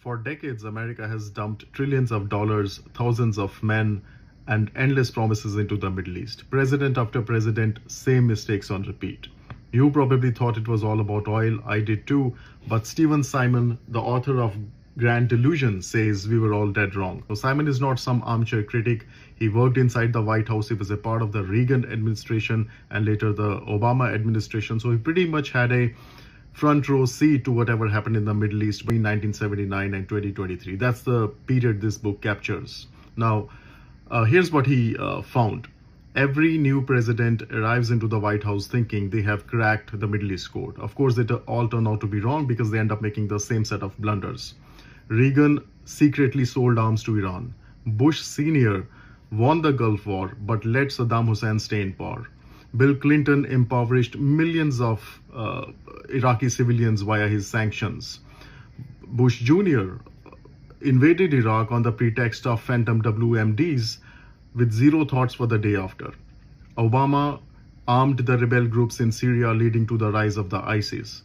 For decades, America has dumped trillions of dollars, thousands of men, and endless promises into the Middle East. President after president, same mistakes on repeat. You probably thought it was all about oil. I did too. But Stephen Simon, the author of Grand Delusions, says we were all dead wrong. So Simon is not some armchair critic. He worked inside the White House. He was a part of the Reagan administration and later the Obama administration. So he pretty much had a front row seat to whatever happened in the Middle East between 1979 and 2023. That's the period this book captures. Now, here's what he found. Every new president arrives into the White House thinking they have cracked the Middle East code. Of course, they all turn out to be wrong because they end up making the same set of blunders. Reagan secretly sold arms to Iran. Bush Sr. won the Gulf War but let Saddam Hussein stay in power. Bill Clinton impoverished millions of Iraqi civilians via his sanctions. Bush Jr. invaded Iraq on the pretext of phantom WMDs with zero thoughts for the day after. Obama armed the rebel groups in Syria, leading to the rise of the ISIS.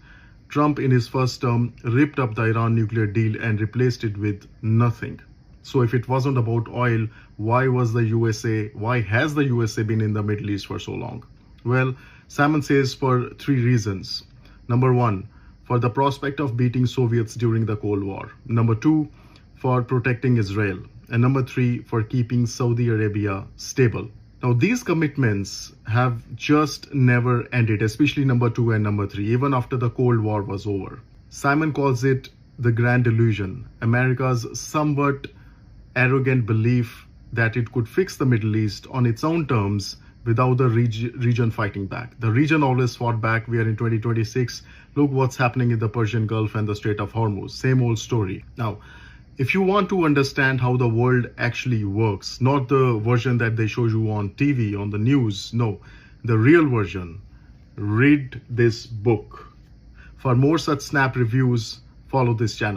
Trump, in his first term, ripped up the Iran nuclear deal and replaced it with nothing. So if it wasn't about oil, why has the USA been in the Middle East for so long? Well, Simon says for three reasons. Number one, for the prospect of beating Soviets during the Cold War. Number two, for protecting Israel. And number three, for keeping Saudi Arabia stable. Now, these commitments have just never ended, especially number two and number three, even after the Cold War was over. Simon calls it the Grand Delusion, America's somewhat arrogant belief that it could fix the Middle East on its own terms without the region fighting back. The region always fought back. We are in 2026. Look what's happening in the Persian Gulf and the Strait of Hormuz. Same old story. Now, if you want to understand how the world actually works, not the version that they show you on TV, on the news, no, the real version, read this book. For more such snap reviews, follow this channel.